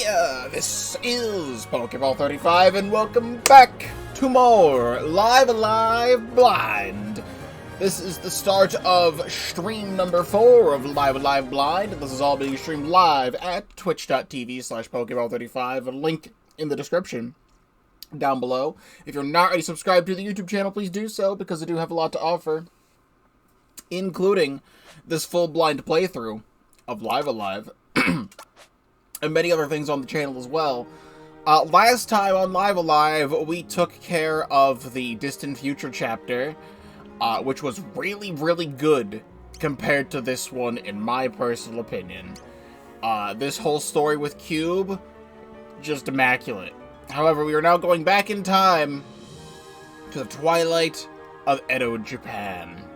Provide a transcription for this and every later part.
Heya! This is Pokeball 35, and welcome back to more Live Alive Blind. This is the start of stream number 4 of Live Alive Blind. This is all being streamed live at twitch.tv/Pokeball35, a link in the description down below. If you're not already subscribed to the YouTube channel, please do so, because I do have a lot to offer, including this full blind playthrough of Live Alive, and many other things on the channel as well. Last time on Live Alive, we took care of the Distant Future chapter, which was really, really good compared to this one, in my personal opinion. This whole story with Cube, just immaculate. However, we are now going back in time to the twilight of Edo, Japan.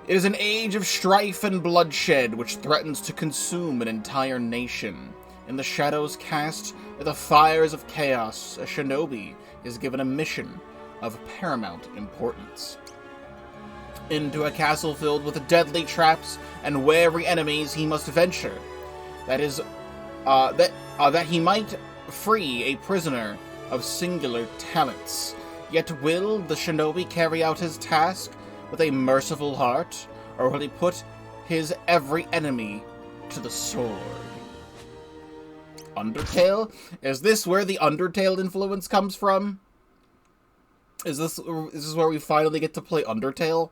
It is an age of strife and bloodshed which threatens to consume an entire nation. In the shadows cast by the fires of chaos, a shinobi is given a mission of paramount importance. Into a castle filled with deadly traps and wary enemies he must venture. That he might free a prisoner of singular talents. Yet will the shinobi carry out his task with a merciful heart, or will he put his every enemy to the sword? Undertale? Is this where the Undertale influence comes from? Is this where we finally get to play Undertale?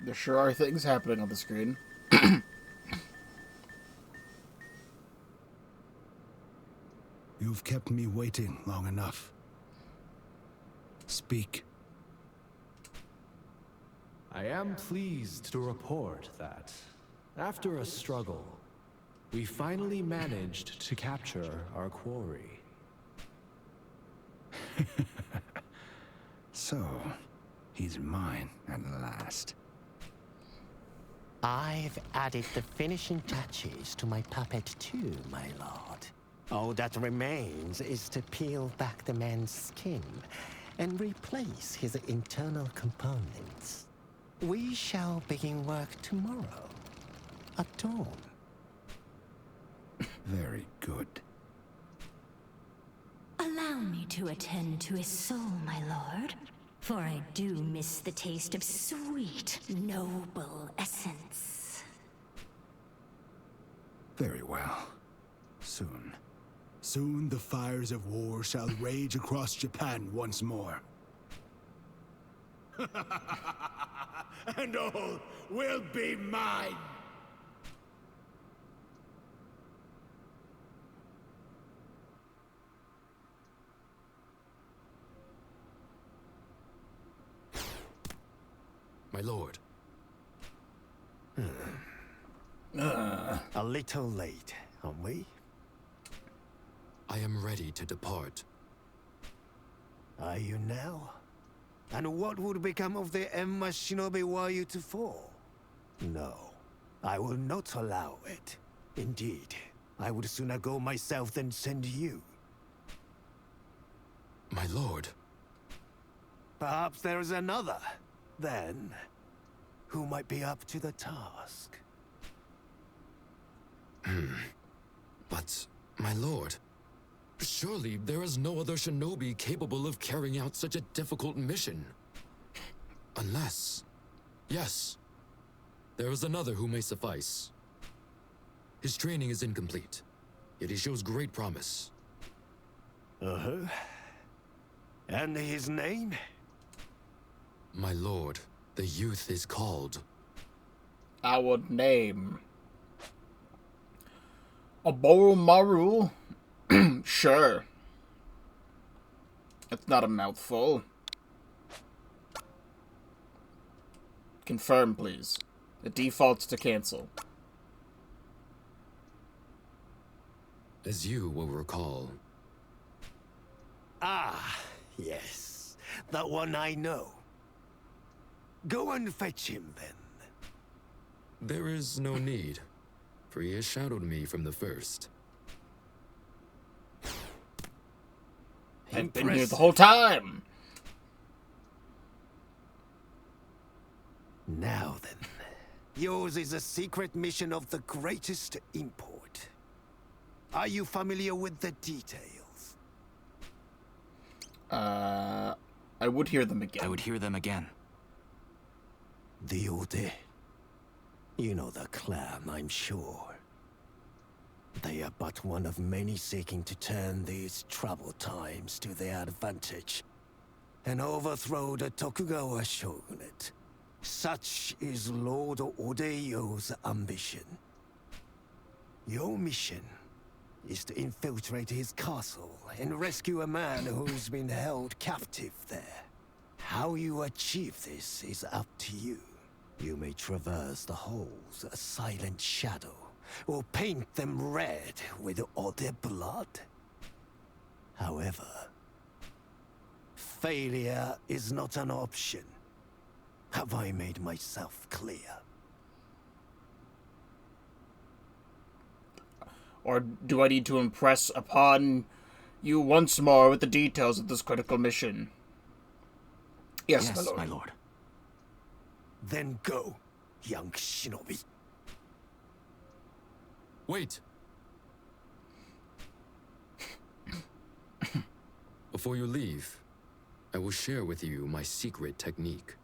There sure are things happening on the screen. You've kept me waiting long enough. Speak. I am pleased to report that, after a struggle, we finally managed to capture our quarry. So, he's mine at last. I've added the finishing touches to my puppet too, my lord. All that remains is to peel back the man's skin and replace his internal components. We shall begin work tomorrow, at dawn. Very good. Allow me to attend to his soul, my lord. For I do miss the taste of sweet, noble essence. Very well. Soon. Soon the fires of war shall rage across Japan once more. And all will be mine! My lord. A little late, aren't we? I am ready to depart. Are you now? And what would become of the Emma Shinobi were you to fall? No, I will not allow it. Indeed, I would sooner go myself than send you. My lord. Perhaps there is another, then, who might be up to the task. But, my lord, surely there is no other shinobi capable of carrying out such a difficult mission. Unless... Yes, there is another who may suffice. His training is incomplete, yet he shows great promise. Uh-huh. And his name? My lord, the youth is called... Our name. Oboromaru? Sure. It's not a mouthful. Confirm, please. It defaults to cancel. as you will recall. Ah, yes. That one I know. Go and fetch him, then. There is no need, for he has shadowed me from the first. I've been here the whole time! Now then, yours is a secret mission of the greatest import. Are you familiar with the details? I would hear them again. The Ode. You know the clan, I'm sure. They are but one of many seeking to turn these troubled times to their advantage and overthrow the Tokugawa shogunate. Such is Lord Odeyo's ambition. Your mission is to infiltrate his castle and rescue a man who's been held captive there. How you achieve this is up to you. You may traverse the halls, a silent shadow, or paint them red with Ode blood. However, failure is not an option. Have I made myself clear? Or do I need to impress upon you once more with the details of this critical mission? Yes, my lord. Then go, young Shinobi. Wait! Before you leave, I will share with you my secret technique.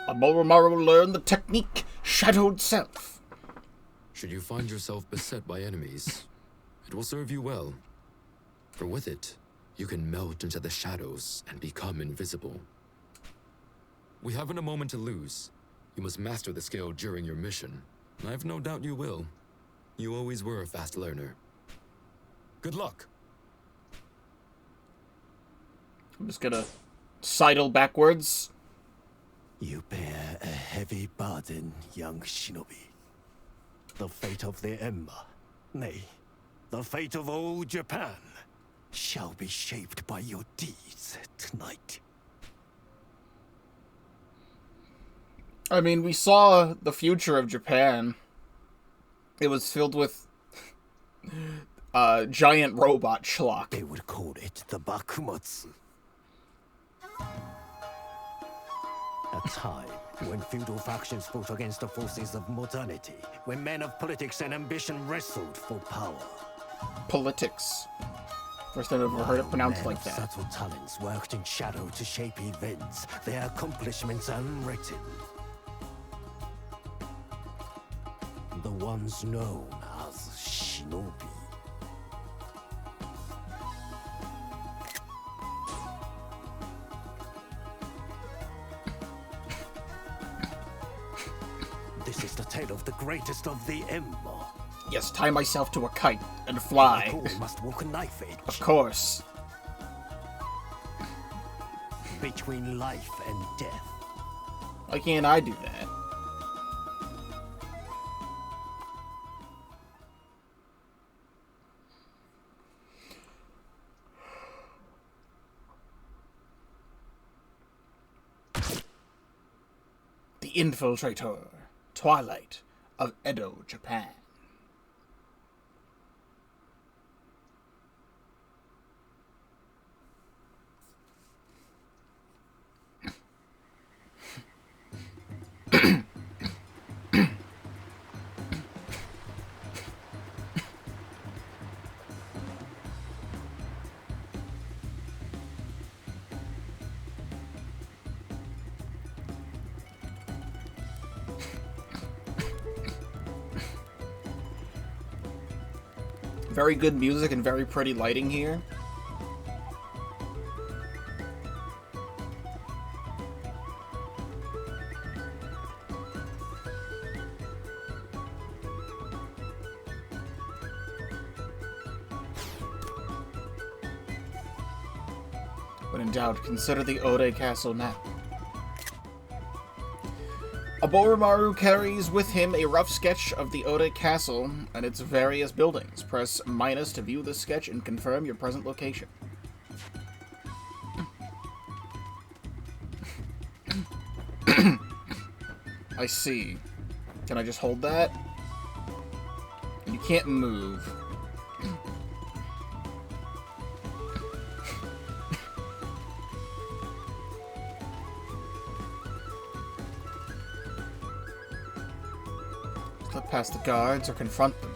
Amoromaru will learn the technique, Shadowed Self. Should you find yourself beset by enemies, it will serve you well. For with it, you can melt into the shadows and become invisible. We haven't a moment to lose. You must master the skill during your mission. I've no doubt you will. You always were a fast learner. Good luck! I'm just gonna sidle backwards. You bear a heavy burden, young Shinobi. The fate of the Ember, nay, the fate of all Japan, shall be shaped by your deeds tonight. I mean, we saw the future of Japan. It was filled with giant robot schlock. They would call it the Bakumatsu. A time when feudal factions fought against the forces of modernity, when men of politics and ambition wrestled for power. Politics. First time I've ever heard it pronounced Men like of that. subtle talents worked in shadow to shape events, their accomplishments unwritten. The ones known as Shinobi. This is the tale of the greatest of the Ember. Yes, tie myself to a kite and Like fly. all must walk a knife edge Of course. between life and death. Why can't I do that? The Infiltrator. Twilight of Edo, Japan. Very good music and very pretty lighting here. When in doubt, consider the Ode Castle map. A Boromaru carries with him a rough sketch of the Ode Castle and its various buildings. Press minus to view the sketch and confirm your present location. I see. Can I just hold that? You can't move. Slip past the guards or confront them.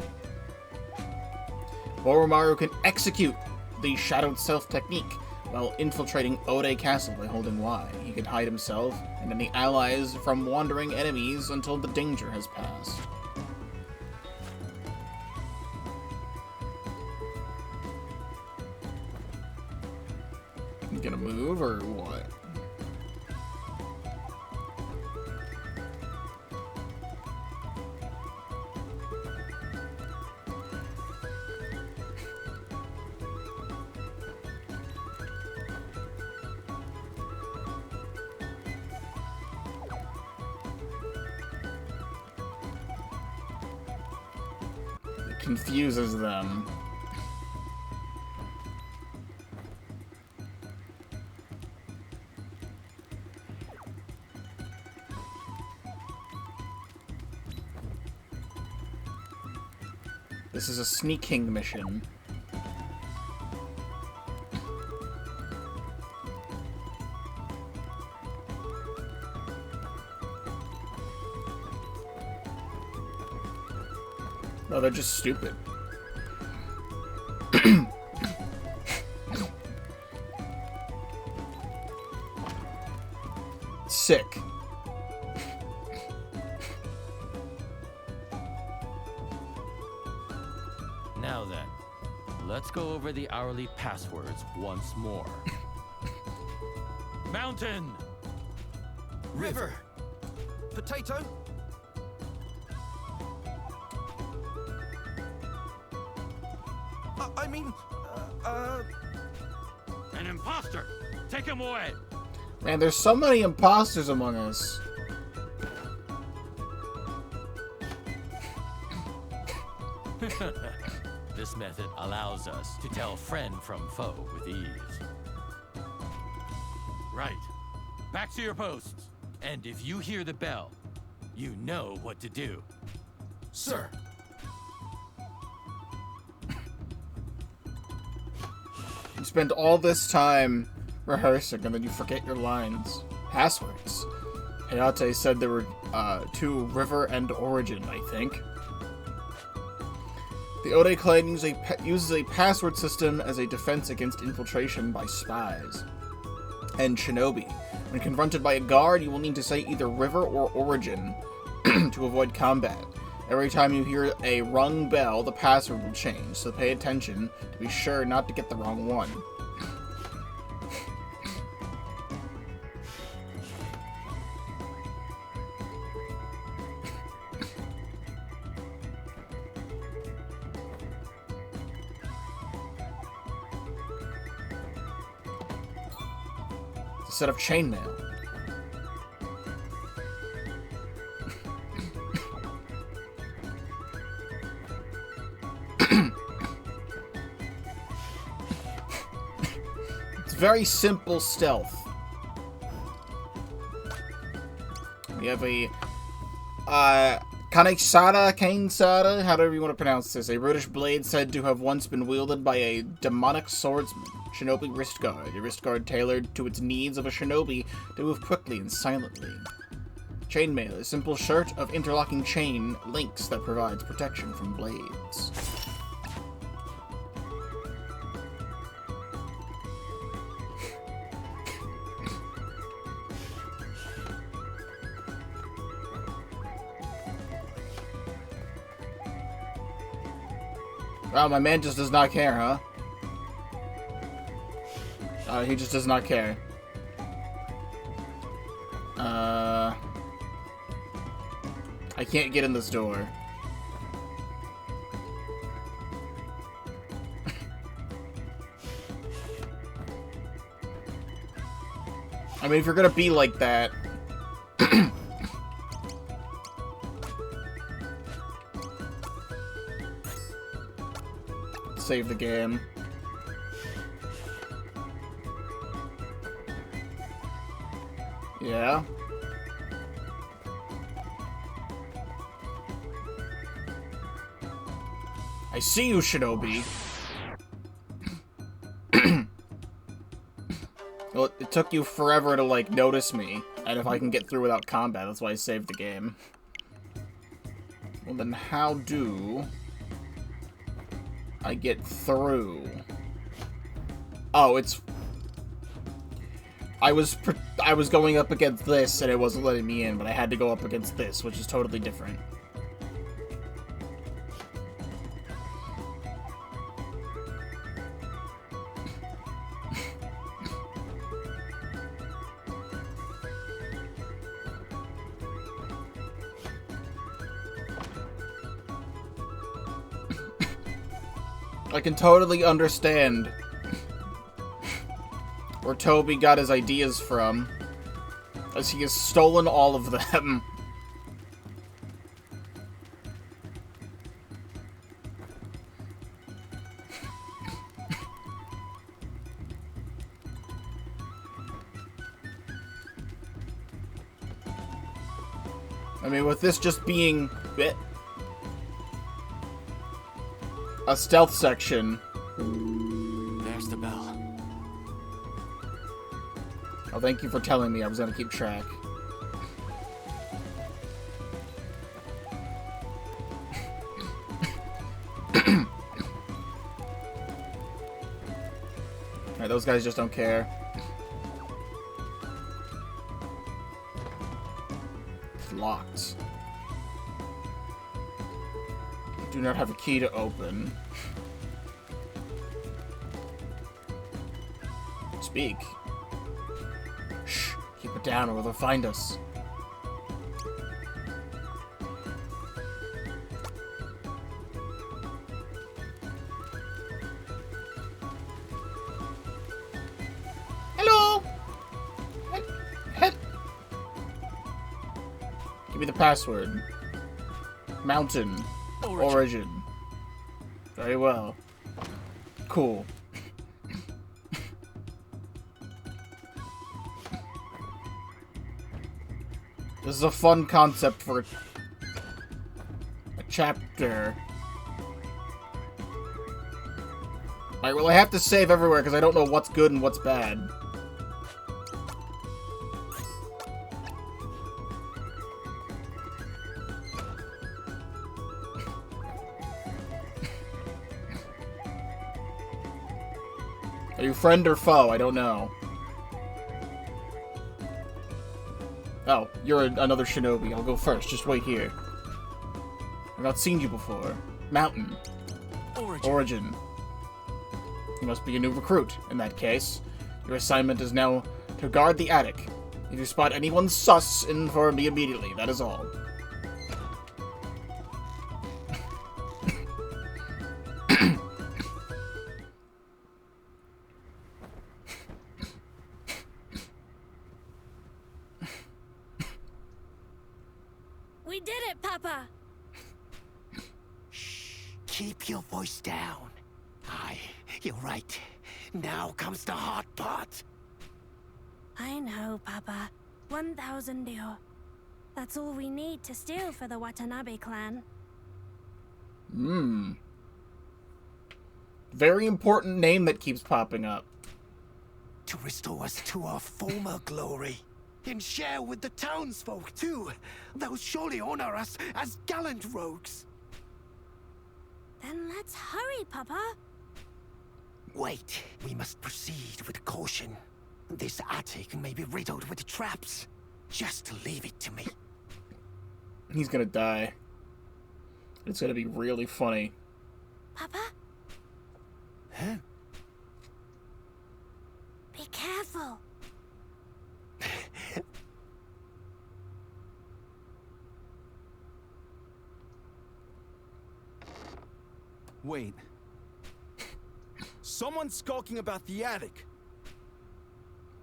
Boromaru can execute the Shadowed Self technique while infiltrating Ode Castle by holding Y. He can hide himself and any allies from wandering enemies until the danger has passed. You gonna move or what? Confuses them. This is a sneaking mission. No, they're just stupid. Sick. Now then, let's go over the hourly passwords once more. Mountain! River. Potato. I mean, An imposter! Take him away! Man, there's so many imposters among us. This method allows us to tell friend from foe with ease. Right. Back to your posts. And if you hear the bell, you know what to do. sir. You spend all this time rehearsing and then you forget your lines. Passwords. Hayate said there were 2, River and Origin, I think. The Ode clan uses a password system as a defense against infiltration by spies and Shinobi. When confronted by a guard, you will need to say either River or Origin to avoid combat. Every time you hear a rung bell, the password will change, so pay attention to be sure not to get the wrong one. It's a set of chainmail. Very simple stealth. We have a Kanesada, however you want to pronounce this, a British blade said to have once been wielded by a demonic swordsman. Shinobi wrist guard, a wrist guard tailored to its needs of a shinobi to move quickly and silently. Chainmail, a simple shirt of interlocking chain links that provides protection from blades. Wow, my man just does not care, huh? He just does not care. I can't get in this door. I mean, if you're gonna be like that... save the game. Yeah. I see you, Shinobi. Well, it took you forever to, like, notice me. And if I can get through without combat, that's why I saved the game. Well, then how do I get through? Oh, it's... I was going up against this, and it wasn't letting me in, but I had to go up against this, which is totally different. I can totally understand where Toby got his ideas from, as he has stolen all of them. I mean, with this just being a stealth section. There's the bell. Oh, thank you for telling me. I was gonna keep track. Alright, those guys just don't care. It's locked. Do not have a key to open. Speak. Shh. Keep it down or they'll find us. Hello! Give me the password. Mountain. Origin. Very well. Cool. This is a fun concept for a chapter. Alright, well I have to save everywhere because I don't know what's good and what's bad. Are you friend or foe? I don't know. Oh, you're another Shinobi. I'll go first. Just wait here. I've not seen you before. Mountain. Origin. You must be a new recruit. In that case, your assignment is now to guard the attic. If you spot anyone sus, inform me immediately. That is all. We did it, Papa! Shh. Keep your voice down. Aye, you're right. Now comes the hard part. I know, Papa. 1,000 ryo. That's all we need to steal for the Watanabe clan. Very important name that keeps popping up. To restore us to our former glory. And share with the townsfolk, too. They'll surely honor us as gallant rogues. Then let's hurry, Papa. Wait, we must proceed with caution. This attic may be riddled with traps. Just leave it to me. He's gonna die. It's gonna be really funny. Papa? Huh? Be careful. Wait. Someone's skulking about the attic.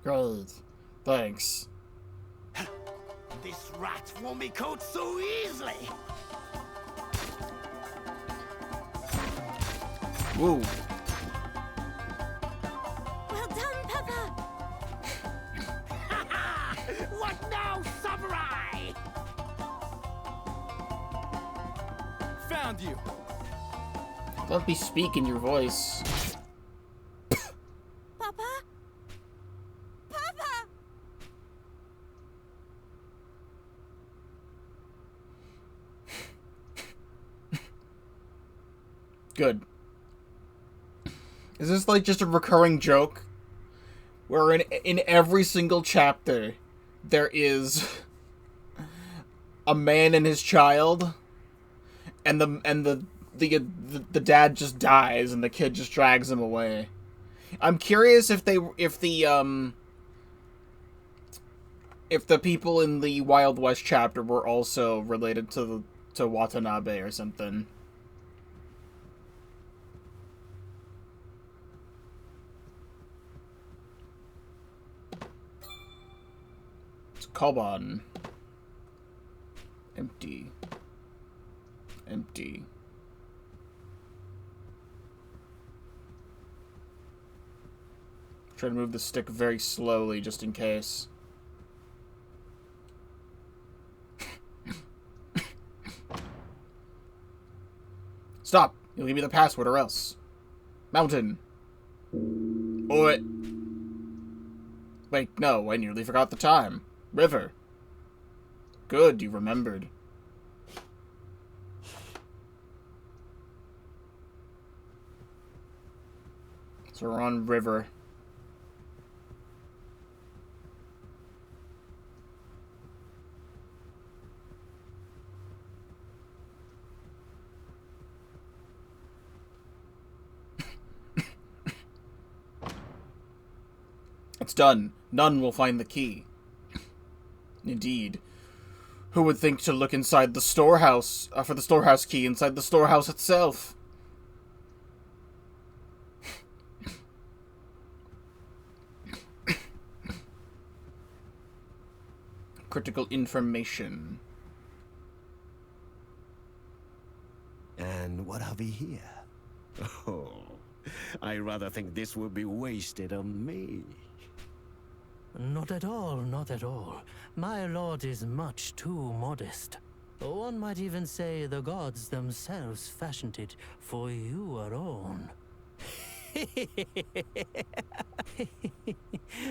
Great. Thanks. This rat won't be caught so easily. Woo. Well done, Papa! What now, samurai? Found you. Let me speak in your voice. Papa? Papa! Good. Is this like just a recurring joke? Where in every single chapter there is a man and his child, and the dad just dies and the kid just drags him away. I'm curious if the people in the Wild West chapter were also related to Watanabe or something. It's Koban. Empty. Empty. Try to move the stick very slowly, just in case. Stop! You'll give me the password or else. Mountain. Oi. Wait, no, I nearly forgot the time. River. Good, you remembered. So we're on river. It's done. None will find the key. Indeed. Who would think to look inside the storehouse, for the storehouse key inside the storehouse itself? Critical information. And what have we here? Oh, I rather think this will be wasted on me. Not at all, not at all. My lord is much too modest. One might even say the gods themselves fashioned it for you alone.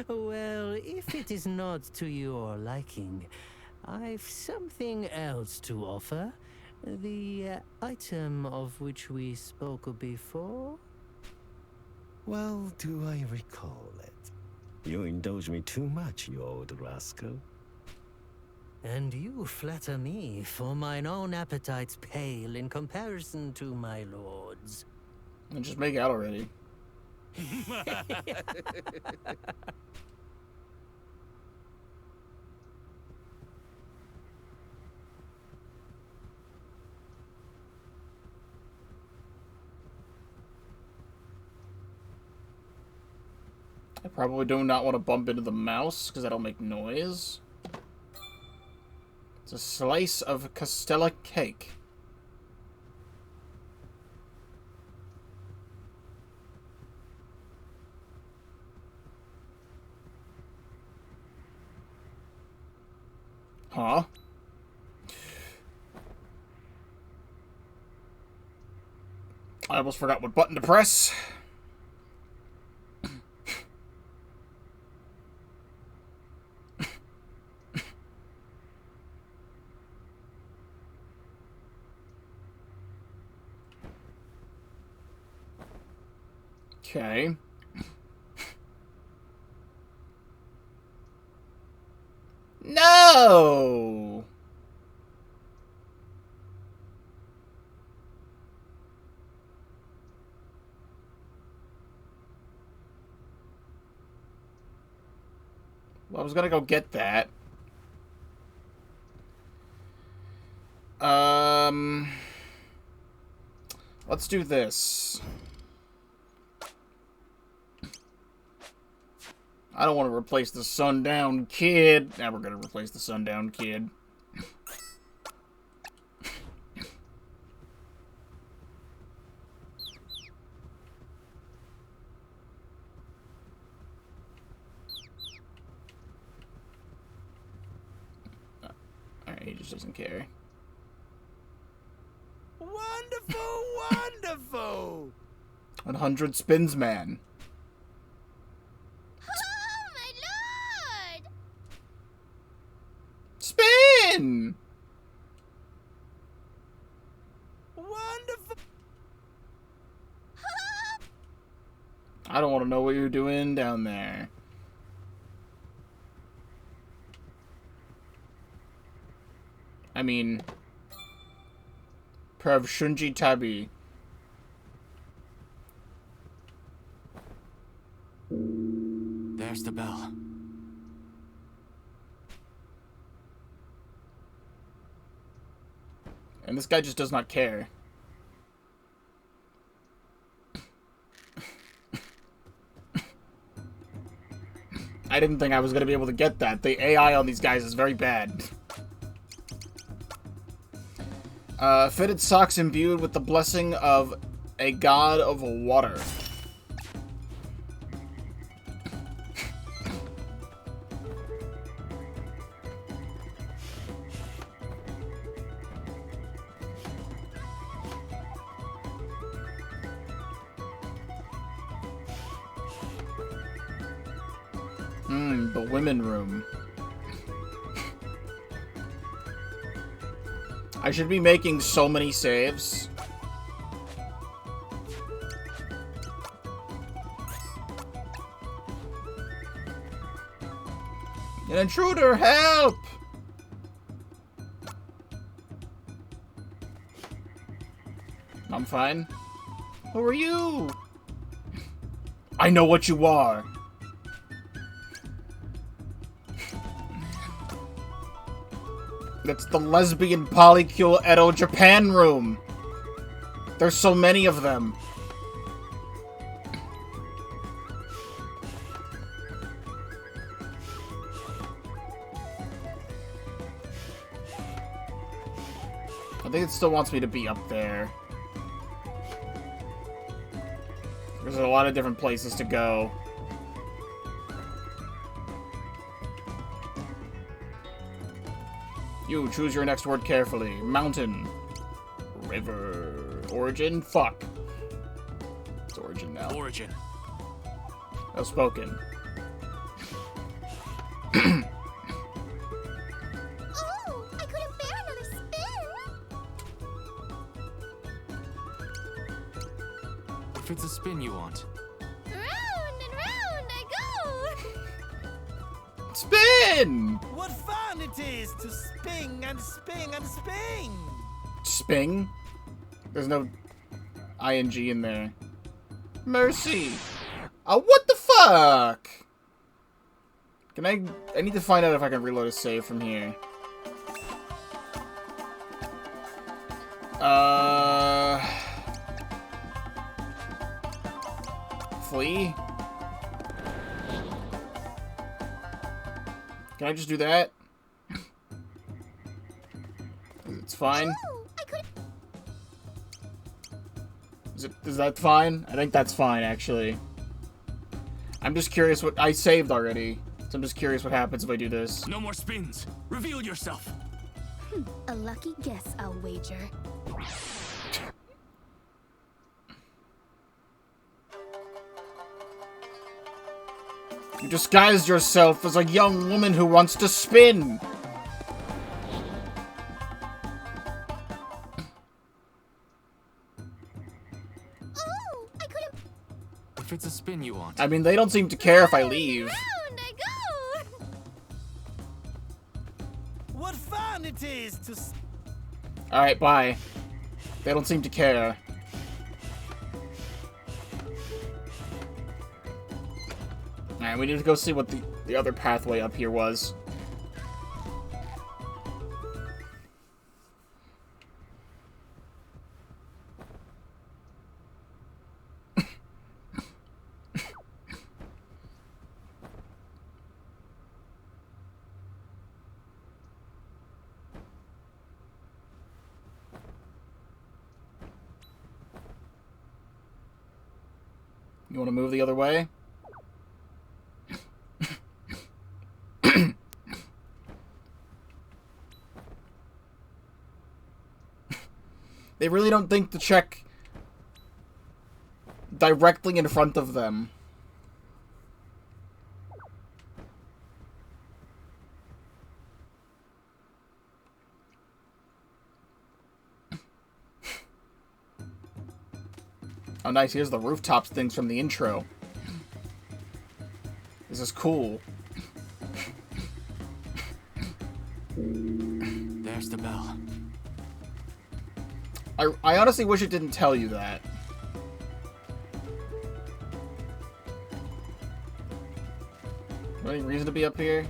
Well, if it is not to your liking, I've something else to offer. The item of which we spoke before? Well, do I recall it? You indulge me too much, you old rascal. And you flatter me, for mine own appetites pale in comparison to my lord's. And just make out already. I probably do not want to bump into the mouse, because that'll make noise. It's a slice of Castella cake. Huh? I almost forgot what button to press. Okay. No! Well, I was gonna go get that. Let's do this. I don't want to replace the sundown kid. Now we're gonna replace the sundown kid. just doesn't care. Wonderful, wonderful! 100 spins, man. Oh, my lord! Spin! Wonderful! I don't want to know what you're doing down there. I mean... Prav Shunji Tabi. There's the bell. And this guy just does not care. I didn't think I was going to be able to get that. The AI on these guys is very bad. Fitted socks imbued with the blessing of a god of water. The women room. I should be making so many saves. An intruder, help! I'm fine. Who are you? I know what you are. That's the lesbian polycule Edo Japan room. There's so many of them. I think it still wants me to be up there. There's a lot of different places to go. You choose your next word carefully. Mountain. River. Origin? Fuck. It's origin now. Origin. Well spoken. Oh, I couldn't bear another spin! If it's a spin you want. Round and round I go! Spin! What fun it is to spin and spin and spin! Sping? There's no ing in there. Mercy! What the fuck? Can I need to find out if I can reload a save from here. Flee? Can I just do that? It's fine. Oh, I couldn't... Is that fine? I think that's fine, actually. I'm just curious what... I saved already. So I'm just curious what happens if I do this. No more spins. Reveal yourself. A lucky guess, I'll wager. You disguised yourself as a young woman who wants to spin! Oh, I couldn't... If it's a spin you want. I mean, they don't seem to care if I leave. Round I go! What fun it is to Alright, bye. They don't seem to care. Alright, we need to go see what the other pathway up here was. You want to move the other way? They really don't think to check directly in front of them. Oh, nice. Here's the rooftops things from the intro. This is cool. There's the bell. I honestly wish it didn't tell you that. Any reason to be up here?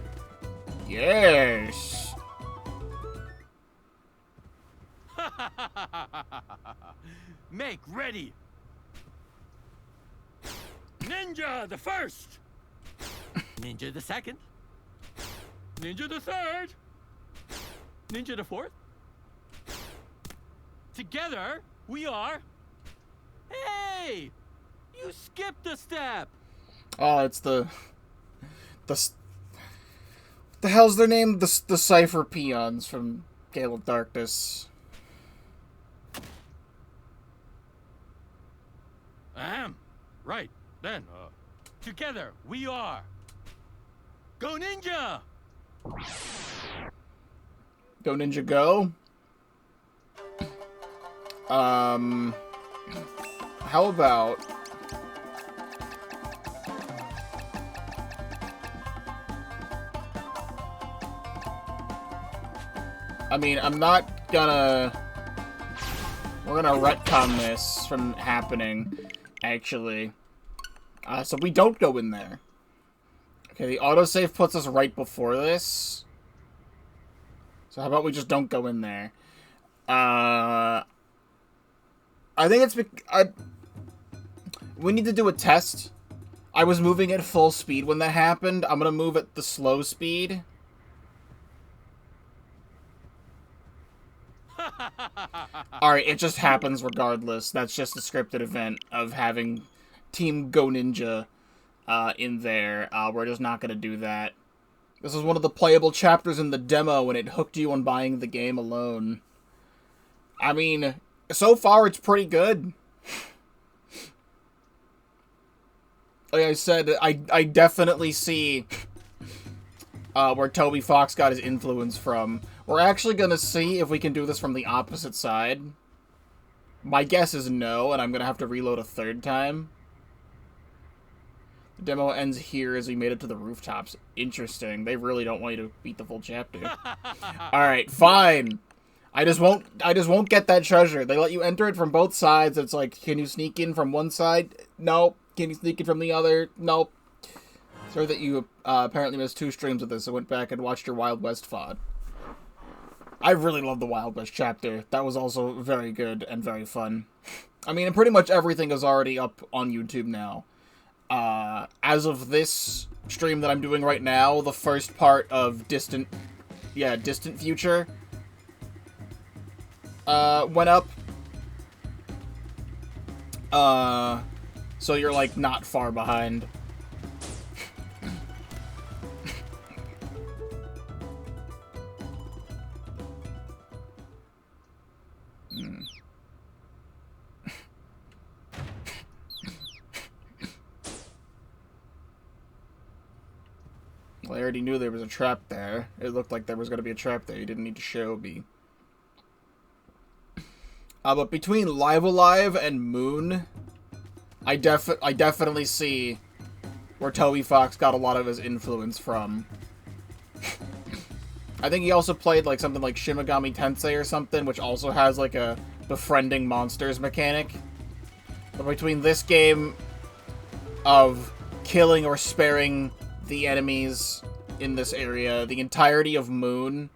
Yes! Make ready! Ninja the first! Ninja the second! Ninja the third! Ninja the fourth! Together, we are... Hey! You skipped a step! Oh, it's the hell's their name? The Cypher Peons from Gale of Darkness. Right, then, together, we are... Go Ninja! Go Ninja Go? How about... I mean, I'm not gonna... We're gonna retcon this from happening, actually. So we don't go in there. Okay, the autosave puts us right before this. So how about we just don't go in there? I think it's... we need to do a test. I was moving at full speed when that happened. I'm gonna move at the slow speed. Alright, it just happens regardless. That's just a scripted event of having Team Go Ninja in there. We're just not gonna do that. This is one of the playable chapters in the demo and it hooked you on buying the game alone. I mean, so far it's pretty good. Like I said, I definitely see where Toby Fox got his influence from. We're actually gonna see if we can do this from the opposite side. My guess is no, and I'm gonna have to reload a third time. The demo ends here as we made it to the rooftops. Interesting. They really don't want you to beat the full chapter. Alright, fine. I just won't get that treasure. They let you enter it from both sides. It's like, can you sneak in from one side? Nope. Can you sneak in from the other? Nope. Sorry that you apparently missed 2 streams of this. I went back and watched your Wild West VOD. I really love the Wild West chapter. That was also very good and very fun. I mean, pretty much everything is already up on YouTube now. As of this stream that I'm doing right now, the first part of Distant Future went up. So you're, like, not far behind. Well, I already knew there was a trap there. It looked like there was going to be a trap there. You didn't need to show me. But between Live Alive and Moon, I definitely see where Toby Fox got a lot of his influence from. I think he also played like something like Shin Megami Tensei or something, which also has like a befriending monsters mechanic. But between this game of killing or sparing the enemies in this area, the entirety of Moon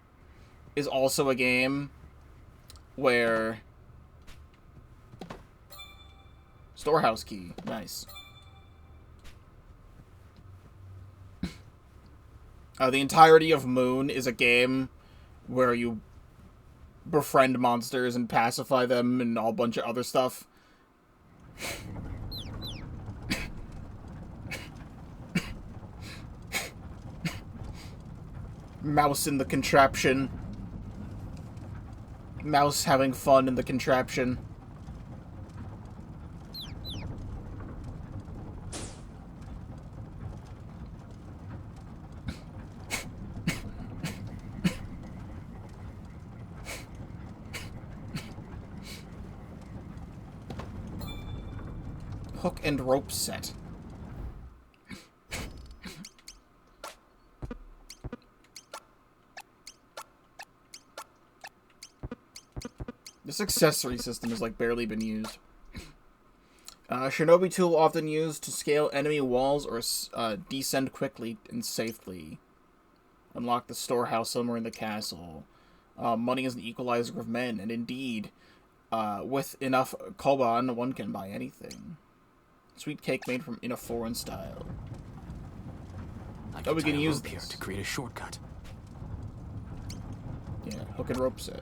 is also a game where... Storehouse key. Nice. The entirety of Moon is a game where you befriend monsters and pacify them and all bunch of other stuff. Mouse in the contraption. Mouse having fun in the contraption. Hook and rope set. This accessory system has, like, barely been used. Shinobi tool often used to scale enemy walls or descend quickly and safely. Unlock the storehouse somewhere in the castle. Money is an equalizer of men, and indeed, with enough koban, one can buy anything. Sweet cake made in a foreign style. We can use here to create a shortcut. Yeah, hook and rope set.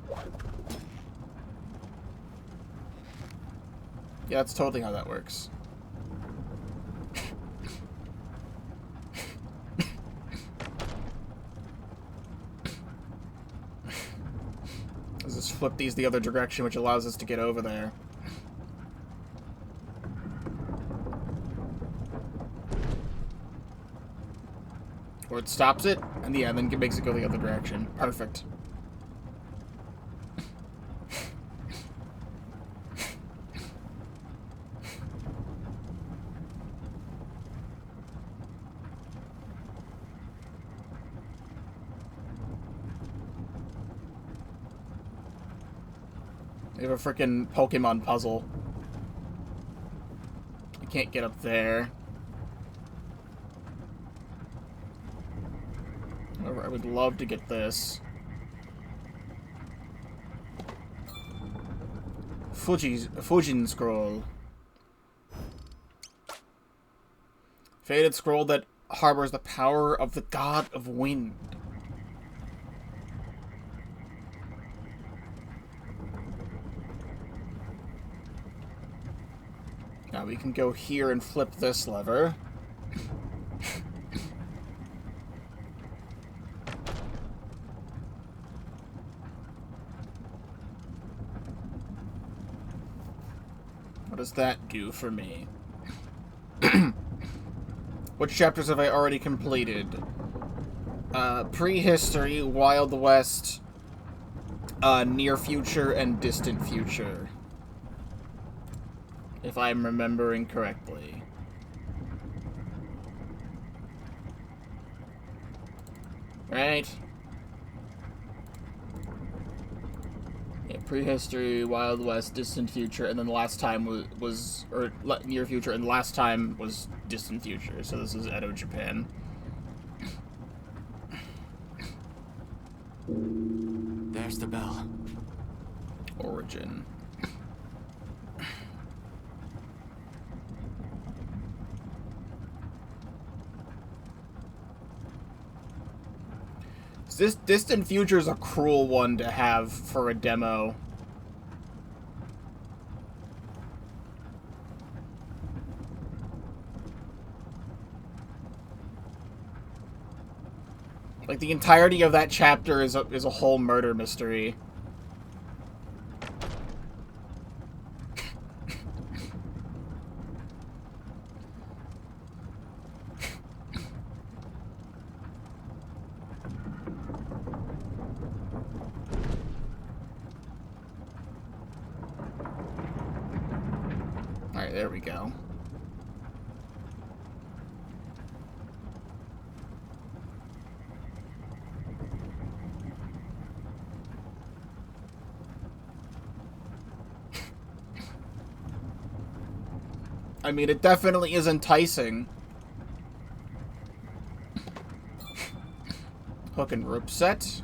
Yeah, that's totally how that works. Let's just flip these the other direction, which allows us to get over there. Or it stops it, and yeah, then it makes it go the other direction. Perfect. We have a freaking Pokemon puzzle. I can't get up there. However, I would love to get this. Fujin scroll. Faded scroll that harbors the power of the god of wind. Now we can go here and flip this lever. What does that do for me? Which chapters have I already completed? Prehistory, Wild West, Near Future, and Distant Future. If I'm remembering correctly. Right? Yeah, Prehistory, Wild West, Distant Future, and then the last time was Near Future, and the last time was Distant Future. So this is Edo, Japan. There's the bell. Origin. This Distant Future is a cruel one to have for a demo. Like, the entirety of that chapter is a whole murder mystery. Alright, there we go. I mean, it definitely is enticing. Hook and rope set.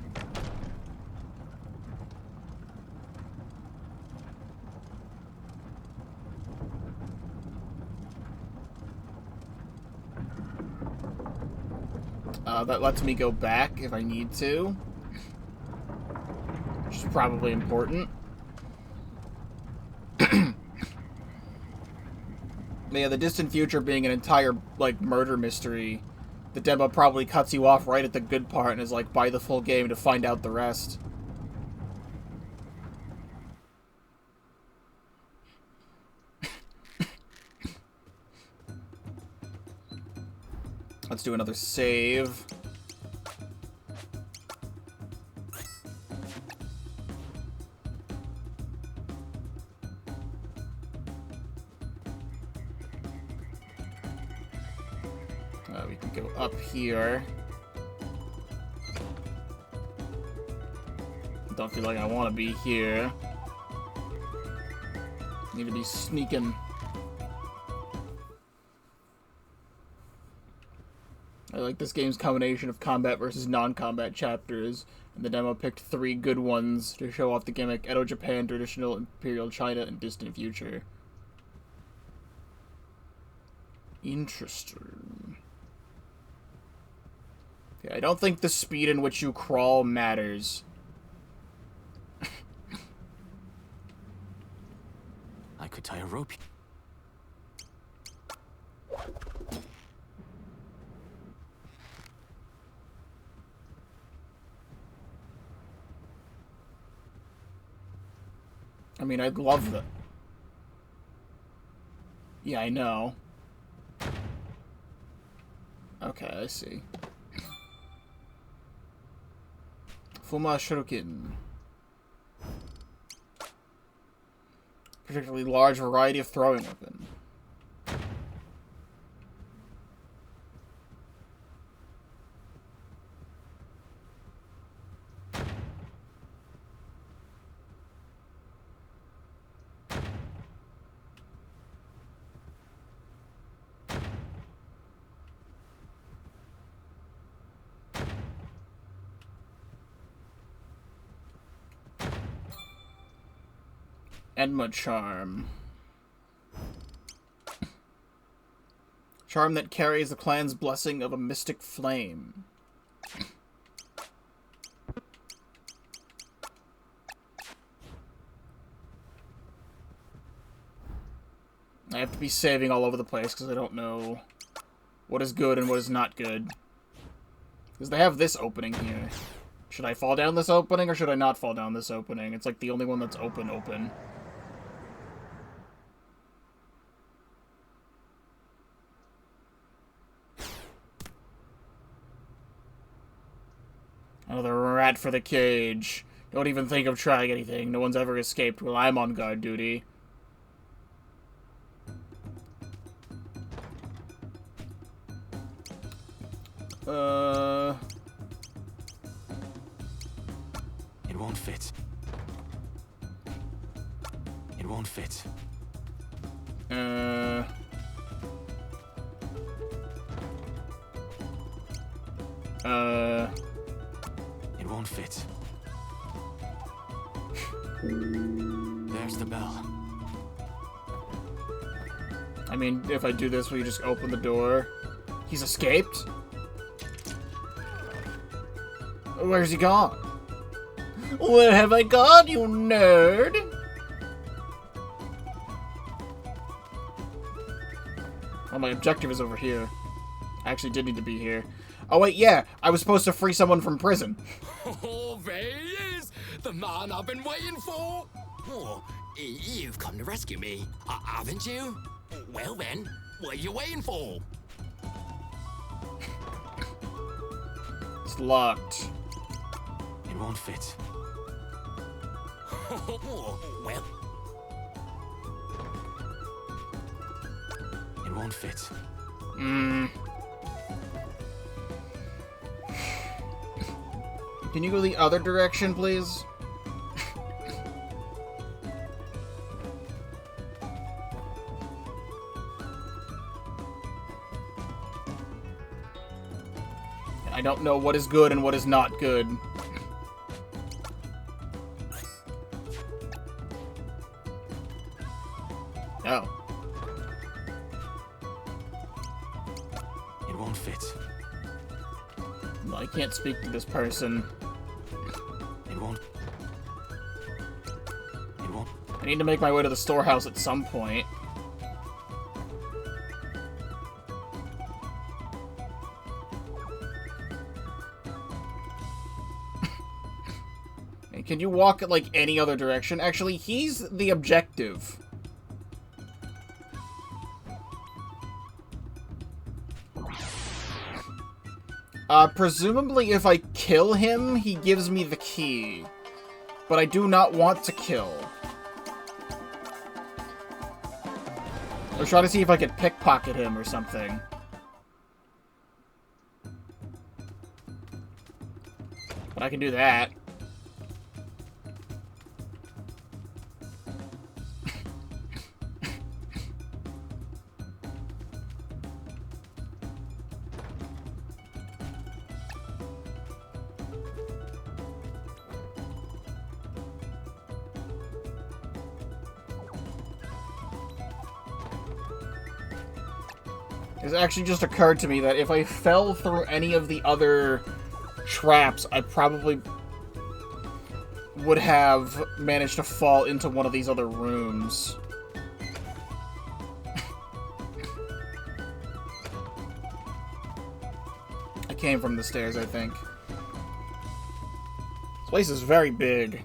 That lets me go back if I need to. Which is probably important. Yeah, the Distant Future being an entire, like, murder mystery, the demo probably cuts you off right at the good part and is like, buy the full game to find out the rest. Let's do another save. We can go up here. Don't feel like I want to be here. Need to be sneaking. I like this game's combination of combat versus non-combat chapters, and the demo picked 3 good ones to show off the gimmick: Edo Japan, traditional Imperial China, and distant future. Interesting. Yeah, I don't think the speed in which you crawl matters. I could tie a rope. I mean, I'd love that. Yeah, I know. Okay, I see. Fuma Shuriken. Particularly large variety of throwing weapon. Enma Charm. Charm that carries the clan's blessing of a mystic flame. I have to be saving all over the place because I don't know what is good and what is not good. Because they have this opening here. Should I fall down this opening or should I not fall down this opening? It's like the only one that's open. Another rat for the cage. Don't even think of trying anything. No one's ever escaped while I'm on guard duty. It won't fit. It won't fit. It won't fit. There's the bell. I mean, if I do this, will you just open the door? He's escaped? Where's he gone? Where have I gone, you nerd? Oh, my objective is over here. I actually did need to be here. Oh, wait, yeah. I was supposed to free someone from prison. Oh, there he is! The man I've been waiting for! Oh, you've come to rescue me, haven't you? Well then, what are you waiting for? It's locked. It won't fit. Well... It won't fit. Can you go the other direction, please? I don't know what is good and what is not good. Oh. It won't fit. No, I can't speak to this person. It won't. It won't. I need to make my way to the storehouse at some point. And can you walk like any other direction? Actually, he's the objective. Presumably if I kill him, he gives me the key. But I do not want to kill. I was trying to see if I could pickpocket him or something. But I can do that. It actually just occurred to me that if I fell through any of the other traps, I probably would have managed to fall into one of these other rooms. I came from the stairs, I think. This place is very big.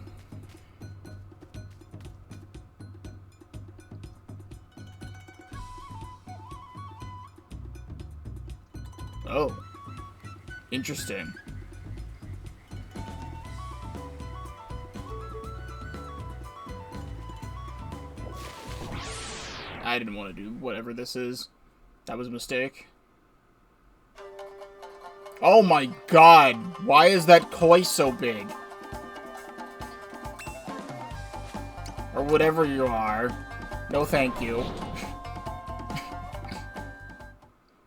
Oh. Interesting. I didn't want to do whatever this is. That was a mistake. Oh my god! Why is that koi so big? Or whatever you are. No thank you.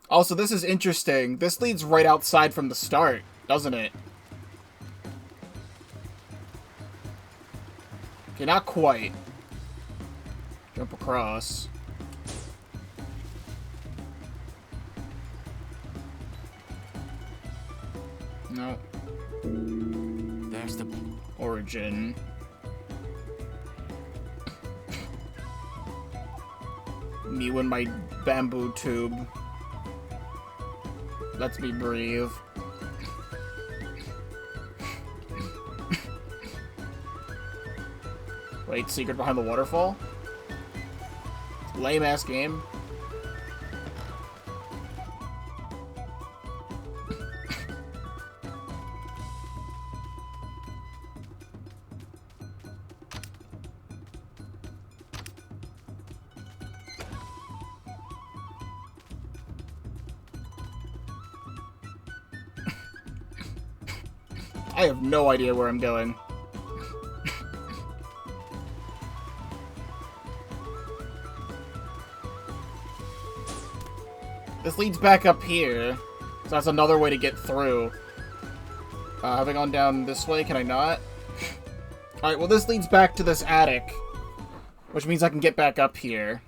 Also, this is interesting. This leads right outside from the start, doesn't it? Okay, not quite. Jump across. No. There's the origin. Me and my bamboo tube. Lets me breathe. Wait, secret behind the waterfall? Lame ass game. I have no idea where I'm going. This leads back up here. So that's another way to get through. Have I gone down this way? Can I not? Alright, well this leads back to this attic. Which means I can get back up here.